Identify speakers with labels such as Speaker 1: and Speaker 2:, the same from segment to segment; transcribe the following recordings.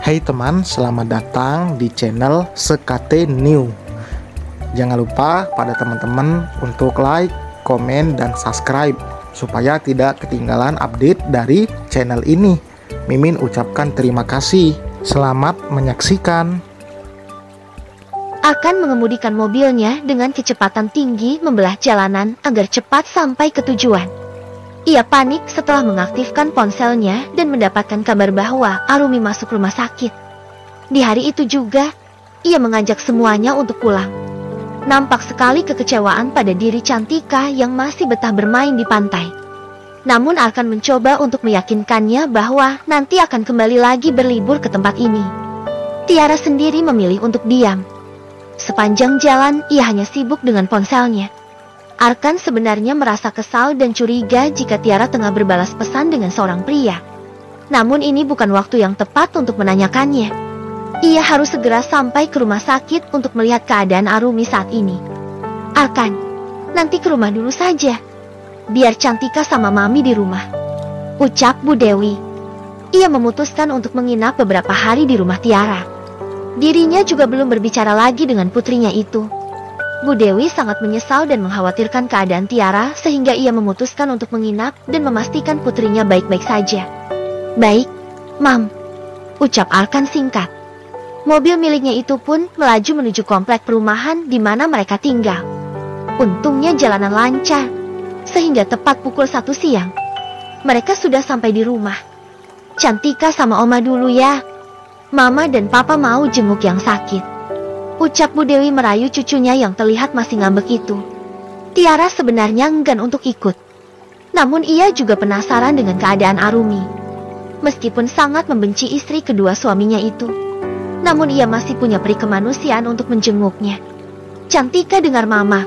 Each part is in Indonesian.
Speaker 1: Hai teman, selamat datang di channel Sekate New. Jangan lupa pada teman-teman untuk like, komen, dan subscribe supaya tidak ketinggalan update dari channel ini. Mimin ucapkan terima kasih. Selamat menyaksikan.
Speaker 2: Arkan mengemudikan mobilnya dengan kecepatan tinggi membelah jalanan agar cepat sampai ke tujuan. Ia panik setelah mengaktifkan ponselnya dan mendapatkan kabar bahwa Arumi masuk rumah sakit. Di hari itu juga, ia mengajak semuanya untuk pulang. Nampak sekali kekecewaan pada diri Cantika yang masih betah bermain di pantai. Namun Arkan mencoba untuk meyakinkannya bahwa nanti akan kembali lagi berlibur ke tempat ini. Tiara sendiri memilih untuk diam. Sepanjang jalan, ia hanya sibuk dengan ponselnya. Arkan sebenarnya merasa kesal dan curiga jika Tiara tengah berbalas pesan dengan seorang pria. Namun ini bukan waktu yang tepat untuk menanyakannya. Ia harus segera sampai ke rumah sakit untuk melihat keadaan Arumi saat ini. Arkan, nanti ke rumah dulu saja. Biar Cantika sama Mami di rumah, ucap Bu Dewi. Ia memutuskan untuk menginap beberapa hari di rumah Tiara. Dirinya juga belum berbicara lagi dengan putrinya itu. Bu Dewi sangat menyesal dan mengkhawatirkan keadaan Tiara sehingga ia memutuskan untuk menginap dan memastikan putrinya baik-baik saja. Baik, Mam, ucap Arkan singkat. Mobil miliknya itu pun melaju menuju komplek perumahan di mana mereka tinggal. Untungnya jalanan lancar, sehingga tepat pukul 1 siang. Mereka sudah sampai di rumah. Cantika sama Oma dulu ya. Mama dan Papa mau jenguk yang sakit, ucap Bu Dewi merayu cucunya yang terlihat masih ngambek itu. Tiara sebenarnya enggan untuk ikut. Namun ia juga penasaran dengan keadaan Arumi. Meskipun sangat membenci istri kedua suaminya itu, namun ia masih punya peri kemanusiaan untuk menjenguknya. Cantika dengar Mama.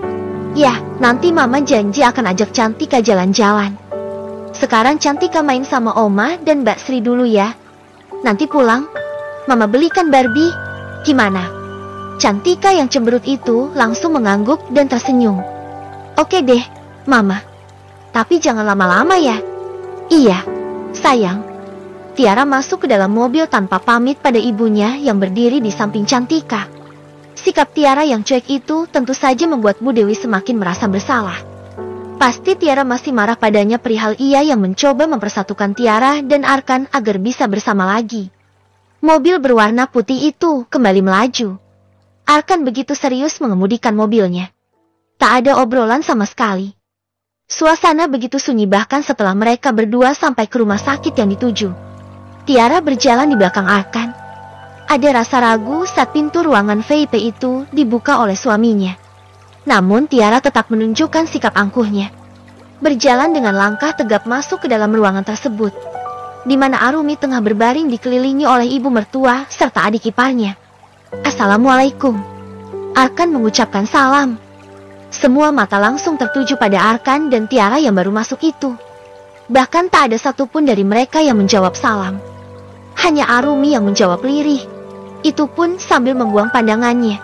Speaker 2: Ya, nanti Mama janji akan ajak Cantika jalan-jalan. Sekarang Cantika main sama Oma dan Mbak Sri dulu ya. Nanti pulang, Mama belikan Barbie. Gimana? Cantika yang cemberut itu langsung mengangguk dan tersenyum. Oke deh, Mama. Tapi jangan lama-lama ya. Iya, sayang. Tiara masuk ke dalam mobil tanpa pamit pada ibunya yang berdiri di samping Cantika. Sikap Tiara yang cuek itu tentu saja membuat Bu Dewi semakin merasa bersalah. Pasti Tiara masih marah padanya perihal ia yang mencoba mempersatukan Tiara dan Arkan agar bisa bersama lagi. Mobil berwarna putih itu kembali melaju. Arkan begitu serius mengemudikan mobilnya. Tak ada obrolan sama sekali. Suasana begitu sunyi bahkan setelah mereka berdua sampai ke rumah sakit yang dituju. Tiara berjalan di belakang Arkan. Ada rasa ragu saat pintu ruangan VIP itu dibuka oleh suaminya. Namun Tiara tetap menunjukkan sikap angkuhnya. Berjalan dengan langkah tegap masuk ke dalam ruangan tersebut, di mana Arumi tengah berbaring dikelilingi oleh ibu mertua serta adik iparnya. Assalamualaikum. Arkan mengucapkan salam. Semua mata langsung tertuju pada Arkan dan Tiara yang baru masuk itu. Bahkan tak ada satupun dari mereka yang menjawab salam. Hanya Arumi yang menjawab lirih. Itu pun sambil membuang pandangannya.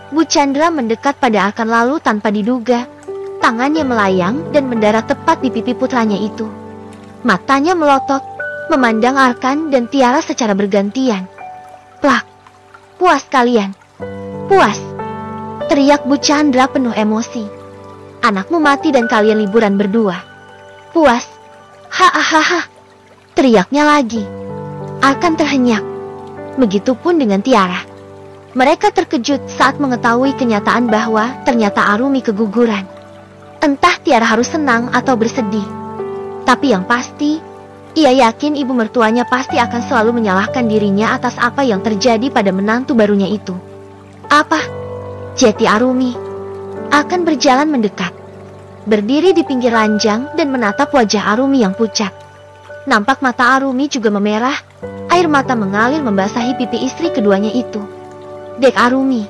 Speaker 2: Bu Chandra mendekat pada Arkan lalu tanpa diduga, tangannya melayang dan mendarat tepat di pipi putranya itu. Matanya melotot, memandang Arkan dan Tiara secara bergantian. Plak. Puas kalian. Puas. Teriak Bu Chandra penuh emosi. Anakmu mati dan kalian liburan berdua. Puas. Hahaha. Teriaknya lagi. Arkan terhenyak. Begitupun dengan Tiara. Mereka terkejut saat mengetahui kenyataan bahwa ternyata Arumi keguguran. Entah Tiara harus senang atau bersedih. Tapi yang pasti, ia yakin ibu mertuanya pasti akan selalu menyalahkan dirinya atas apa yang terjadi pada menantu barunya itu. Apa? Jeti Arumi. Arkan berjalan mendekat. Berdiri di pinggir ranjang dan menatap wajah Arumi yang pucat. Nampak mata Arumi juga memerah, air mata mengalir membasahi pipi istri keduanya itu. Dek Arumi.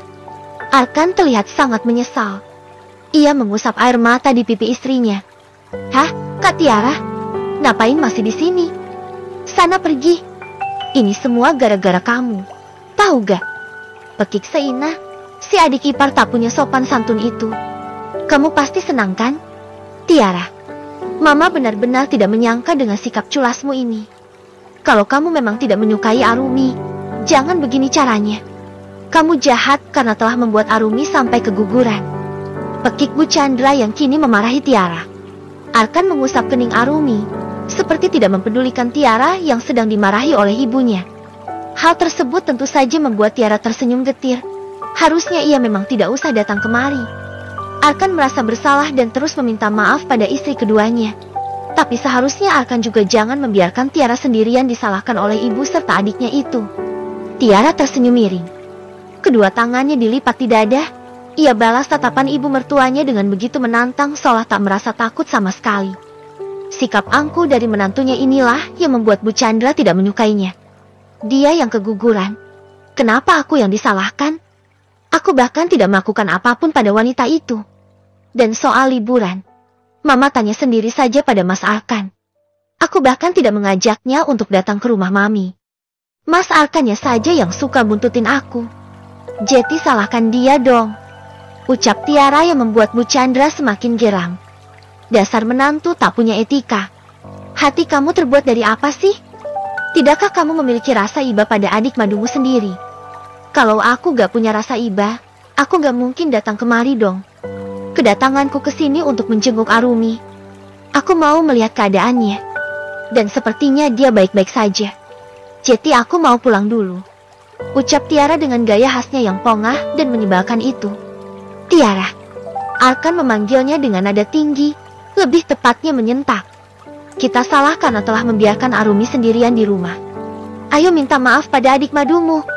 Speaker 2: Arkan terlihat sangat menyesal. Ia mengusap air mata di pipi istrinya. Hah, Kak Tiara? Ngapain masih di sini? Sana pergi. Ini semua gara-gara kamu. Tahu gak? Pekik Seina, si adik ipar tak punya sopan santun itu. Kamu pasti senang kan? Tiara, Mama benar-benar tidak menyangka dengan sikap culasmu ini. Kalau kamu memang tidak menyukai Arumi, Jangan begini caranya. Kamu jahat karena telah membuat Arumi sampai keguguran. Pekik Bu Chandra yang kini memarahi Tiara. Arkan mengusap kening Arumi, seperti tidak mempedulikan Tiara yang sedang dimarahi oleh ibunya. Hal tersebut tentu saja membuat Tiara tersenyum getir. Harusnya ia memang tidak usah datang kemari. Arkan merasa bersalah dan terus meminta maaf pada istri keduanya. Tapi seharusnya Arkan juga jangan membiarkan Tiara sendirian disalahkan oleh ibu serta adiknya itu. Tiara tersenyum miring. Kedua tangannya dilipat di dada. Ia balas tatapan ibu mertuanya dengan begitu menantang seolah tak merasa takut sama sekali. Sikap angkuh dari menantunya inilah yang membuat Bu Chandra tidak menyukainya. Dia yang keguguran. Kenapa aku yang disalahkan? Aku bahkan tidak melakukan apapun pada wanita itu. Dan soal liburan, Mama tanya sendiri saja pada Mas Arkan. Aku bahkan tidak mengajaknya untuk datang ke rumah Mami. Mas Arkannya saja yang suka buntutin aku. Jeti salahkan dia dong. Ucap Tiara yang membuat Bu Chandra semakin geram. Dasar menantu tak punya etika. Hati kamu terbuat dari apa sih? Tidakkah kamu memiliki rasa iba pada adik madumu sendiri? Kalau aku gak punya rasa iba, aku gak mungkin datang kemari dong. Kedatanganku ke sini untuk menjenguk Arumi. Aku mau melihat keadaannya. Dan sepertinya dia baik-baik saja. Jadi aku mau pulang dulu. Ucap Tiara dengan gaya khasnya yang pongah dan menyebalkan itu. Tiara. Arkan memanggilnya dengan nada tinggi, lebih tepatnya menyentak. Kita salah karena telah membiarkan Arumi sendirian di rumah. Ayo minta maaf pada adik madumu.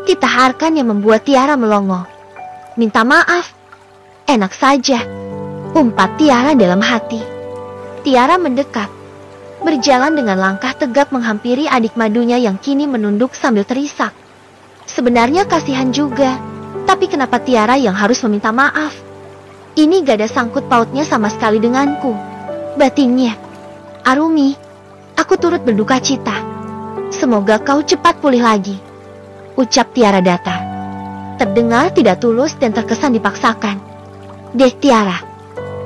Speaker 2: Titah Arkan yang membuat Tiara melongo. Minta maaf? Enak saja. Umpat Tiara dalam hati. Tiara mendekat. Berjalan dengan langkah tegap menghampiri adik madunya yang kini menunduk sambil terisak. Sebenarnya kasihan juga. Tapi kenapa Tiara yang harus meminta maaf? Ini gak ada sangkut pautnya sama sekali denganku. Batinnya. Arumi, aku turut berduka cita. Semoga kau cepat pulih lagi. Ucap Tiara datar. Terdengar tidak tulus dan terkesan dipaksakan. Deh Tiara.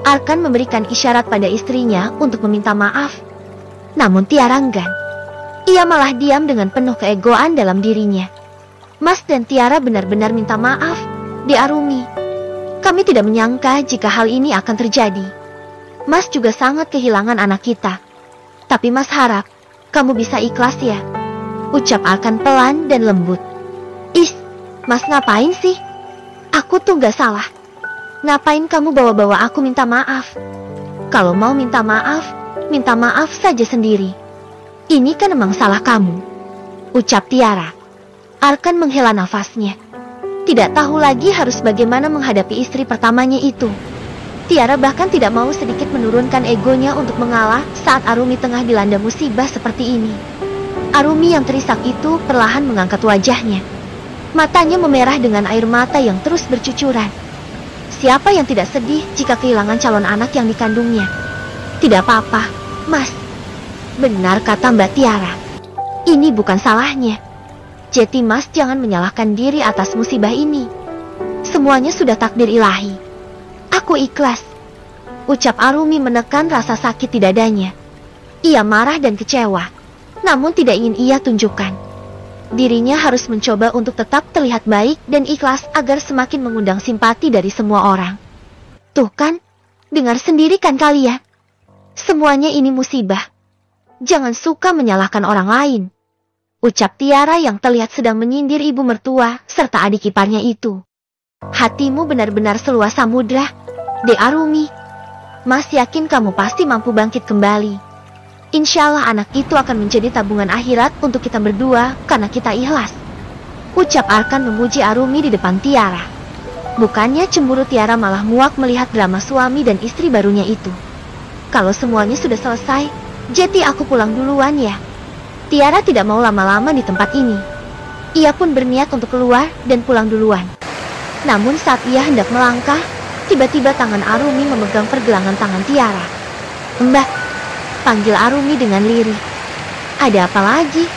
Speaker 2: Arkan memberikan isyarat pada istrinya untuk meminta maaf. Namun Tiara enggan. Ia malah diam dengan penuh keegoan dalam dirinya. Mas dan Tiara benar-benar minta maaf, Di Arumi. Kami tidak menyangka jika hal ini akan terjadi. Mas juga sangat kehilangan anak kita. Tapi Mas harap kamu bisa ikhlas ya. Ucap Arkan pelan dan lembut. Mas ngapain sih? Aku tuh gak salah. Ngapain kamu bawa-bawa aku minta maaf? Kalau mau minta maaf saja sendiri. Ini kan emang salah kamu. Ucap Tiara. Arkan menghela nafasnya. Tidak tahu lagi harus bagaimana menghadapi istri pertamanya itu. Tiara bahkan tidak mau sedikit menurunkan egonya untuk mengalah saat Arumi tengah dilanda musibah seperti ini. Arumi yang terisak itu perlahan mengangkat wajahnya. Matanya memerah dengan air mata yang terus bercucuran. Siapa yang tidak sedih jika kehilangan calon anak yang dikandungnya? Tidak apa-apa, Mas. Benar kata Mbak Tiara. Ini bukan salahnya. Jadi Mas jangan menyalahkan diri atas musibah ini. Semuanya sudah takdir ilahi. Aku ikhlas. Ucap Arumi menekan rasa sakit di dadanya. Ia marah dan kecewa. Namun tidak ingin ia tunjukkan. Dirinya harus mencoba untuk tetap terlihat baik dan ikhlas agar semakin mengundang simpati dari semua orang. Tuh kan, dengar sendiri kan kalian? Semuanya ini musibah. Jangan suka menyalahkan orang lain. Ucap Tiara yang terlihat sedang menyindir ibu mertua serta adik iparnya itu. Hatimu benar-benar seluas samudra, De Arumi. Mas yakin kamu pasti mampu bangkit kembali. Insya Allah anak itu akan menjadi tabungan akhirat untuk kita berdua karena kita ikhlas. Ucap Arkan memuji Arumi di depan Tiara. Bukannya cemburu, Tiara malah muak melihat drama suami dan istri barunya itu. Kalau semuanya sudah selesai, jadi aku pulang duluan ya. Tiara tidak mau lama-lama di tempat ini. Ia pun berniat untuk keluar dan pulang duluan. Namun saat ia hendak melangkah, tiba-tiba tangan Arumi memegang pergelangan tangan Tiara. Mbak, panggil Arumi dengan lirih. Ada apa lagi?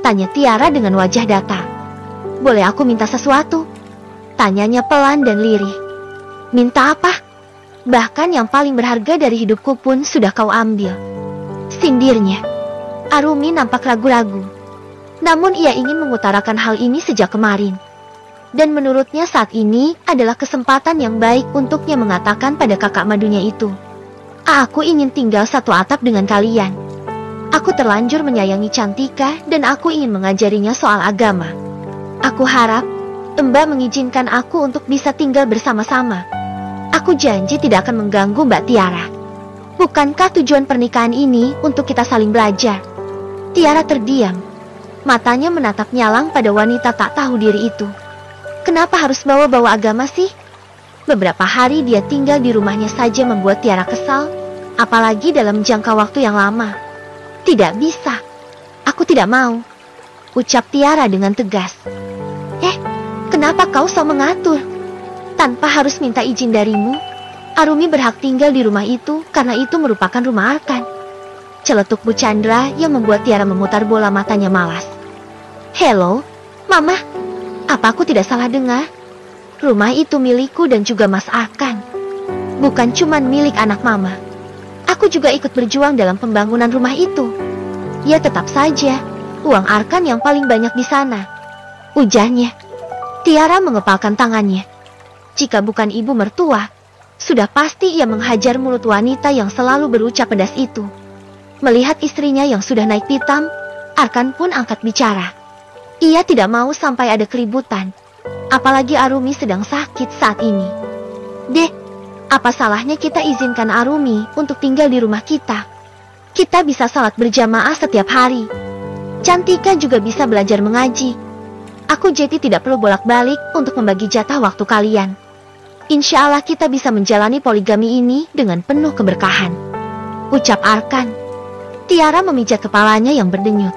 Speaker 2: Tanya Tiara dengan wajah datar. Boleh aku minta sesuatu? Tanyanya pelan dan lirih. Minta apa? Bahkan yang paling berharga dari hidupku pun sudah kau ambil. Sindirnya. Arumi nampak ragu-ragu. Namun ia ingin mengutarakan hal ini sejak kemarin. Dan menurutnya saat ini adalah kesempatan yang baik untuknya mengatakan pada kakak madunya itu. Aku ingin tinggal satu atap dengan kalian. Aku terlanjur menyayangi Cantika dan aku ingin mengajarinya soal agama. Aku harap Mbak mengizinkan aku untuk bisa tinggal bersama-sama. Aku janji tidak akan mengganggu Mbak Tiara. Bukankah tujuan pernikahan ini untuk kita saling belajar? Tiara terdiam. Matanya menatap nyalang pada wanita tak tahu diri itu. Kenapa harus bawa-bawa agama sih? Beberapa hari dia tinggal di rumahnya saja membuat Tiara kesal, apalagi dalam jangka waktu yang lama. Tidak bisa. Aku tidak mau, ucap Tiara dengan tegas. Kenapa kau sok mengatur? Tanpa harus minta izin darimu, Arumi berhak tinggal di rumah itu karena itu merupakan rumah Arkan. Celetuk Bu Chandra yang membuat Tiara memutar bola matanya malas. Halo, Mama. Apa aku tidak salah dengar? Rumah itu milikku dan juga Mas Arkan. Bukan cuma milik anak Mama. Aku juga ikut berjuang dalam pembangunan rumah itu. Ya tetap saja, uang Arkan yang paling banyak di sana, ujarnya. Tiara mengepalkan tangannya. Jika bukan ibu mertua, sudah pasti ia menghajar mulut wanita yang selalu berucap pedas itu. Melihat istrinya yang sudah naik pitam, Arkan pun angkat bicara. Ia tidak mau sampai ada keributan, apalagi Arumi sedang sakit saat ini. Dek, apa salahnya kita izinkan Arumi untuk tinggal di rumah kita? Kita bisa salat berjamaah setiap hari. Cantika juga bisa belajar mengaji. Aku jadi tidak perlu bolak-balik untuk membagi jatah waktu kalian. Insya Allah kita bisa menjalani poligami ini dengan penuh keberkahan, ucap Arkan. Tiara memijat kepalanya yang berdenyut.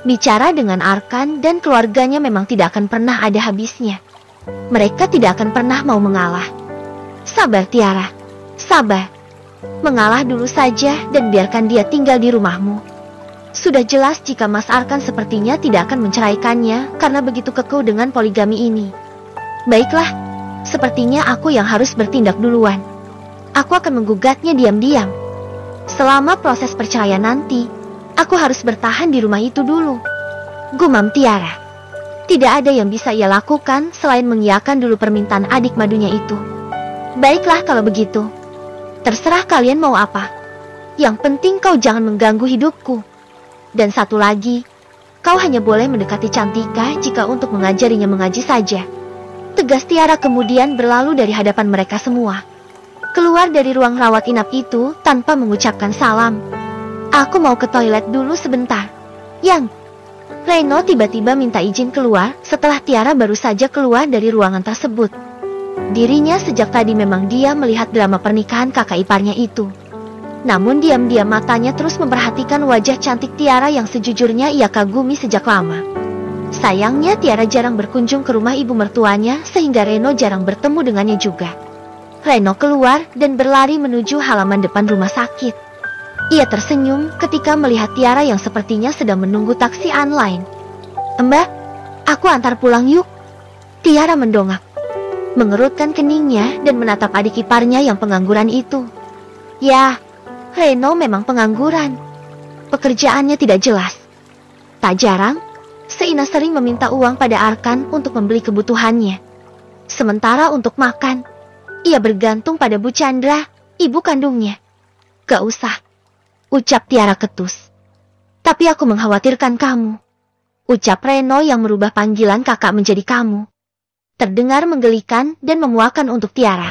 Speaker 2: Bicara dengan Arkan dan keluarganya memang tidak akan pernah ada habisnya. Mereka tidak akan pernah mau mengalah. Sabar Tiara, sabar. Mengalah dulu saja dan biarkan dia tinggal di rumahmu. Sudah jelas jika Mas Arkan sepertinya tidak akan menceraikannya karena begitu kekeh dengan poligami ini. Baiklah, sepertinya aku yang harus bertindak duluan. Aku akan menggugatnya diam-diam. Selama proses perceraian nanti, aku harus bertahan di rumah itu dulu, gumam Tiara. Tidak ada yang bisa ia lakukan selain mengiyakan dulu permintaan adik madunya itu. Baiklah kalau begitu. Terserah kalian mau apa. Yang penting kau jangan mengganggu hidupku. Dan satu lagi, kau hanya boleh mendekati Cantika jika untuk mengajarinya mengaji saja. Tegas Tiara kemudian berlalu dari hadapan mereka semua. Keluar dari ruang rawat inap itu tanpa mengucapkan salam. Aku mau ke toilet dulu sebentar. Yang Reno tiba-tiba minta izin keluar setelah Tiara baru saja keluar dari ruangan tersebut. Dirinya sejak tadi memang dia melihat drama pernikahan kakak iparnya itu. Namun diam-diam matanya terus memperhatikan wajah cantik Tiara yang sejujurnya ia kagumi sejak lama. Sayangnya Tiara jarang berkunjung ke rumah ibu mertuanya sehingga Reno jarang bertemu dengannya juga. Reno keluar dan berlari menuju halaman depan rumah sakit. Ia tersenyum ketika melihat Tiara yang sepertinya sedang menunggu taksi online. Mbak, aku antar pulang yuk. Tiara mendongak, mengerutkan keningnya dan menatap adik iparnya yang pengangguran itu. Ya, Reno memang pengangguran. Pekerjaannya tidak jelas. Tak jarang, Seina sering meminta uang pada Arkan untuk membeli kebutuhannya. Sementara untuk makan, ia bergantung pada Bu Chandra, ibu kandungnya. Gak usah, ucap Tiara ketus. Tapi aku mengkhawatirkan kamu, ucap Reno yang merubah panggilan kakak menjadi kamu. Terdengar menggelikan dan memuakan untuk Tiara.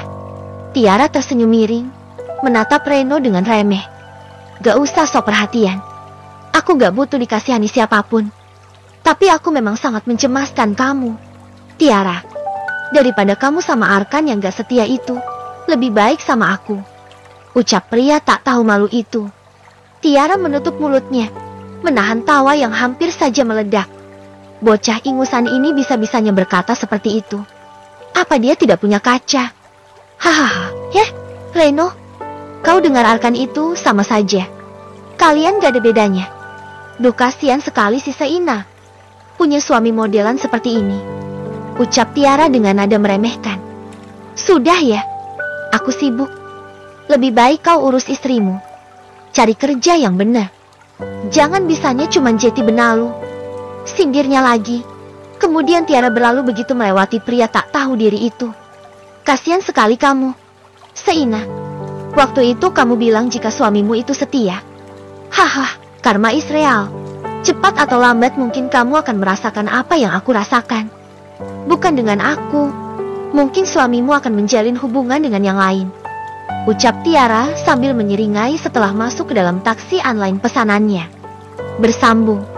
Speaker 2: Tiara tersenyum miring, menatap Reno dengan remeh. Gak usah sok perhatian. Aku gak butuh dikasihani siapapun. Tapi aku memang sangat mencemaskan kamu, Tiara. Daripada kamu sama Arkan yang gak setia itu, lebih baik sama aku, ucap pria tak tahu malu itu. Tiara menutup mulutnya, menahan tawa yang hampir saja meledak. Bocah ingusan ini bisa-bisanya berkata seperti itu. Apa dia tidak punya kaca? Hahaha, ya, Reno, kau dengar Arkan itu sama saja. Kalian gak ada bedanya. Duh, kasihan sekali si Seina, punya suami modelan seperti ini, ucap Tiara dengan nada meremehkan. Sudah ya, aku sibuk. Lebih baik kau urus istrimu. Cari kerja yang benar. Jangan bisanya cuma jeti benalu. Sindirnya lagi. Kemudian Tiara berlalu begitu melewati pria tak tahu diri itu. Kasian sekali kamu. Seina. Waktu itu kamu bilang jika suamimu itu setia. Haha, karma is real. Cepat atau lambat mungkin kamu akan merasakan apa yang aku rasakan. Bukan dengan aku. Mungkin suamimu akan menjalin hubungan dengan yang lain. Ucap Tiara sambil menyeringai setelah masuk ke dalam taksi online pesanannya. Bersambung.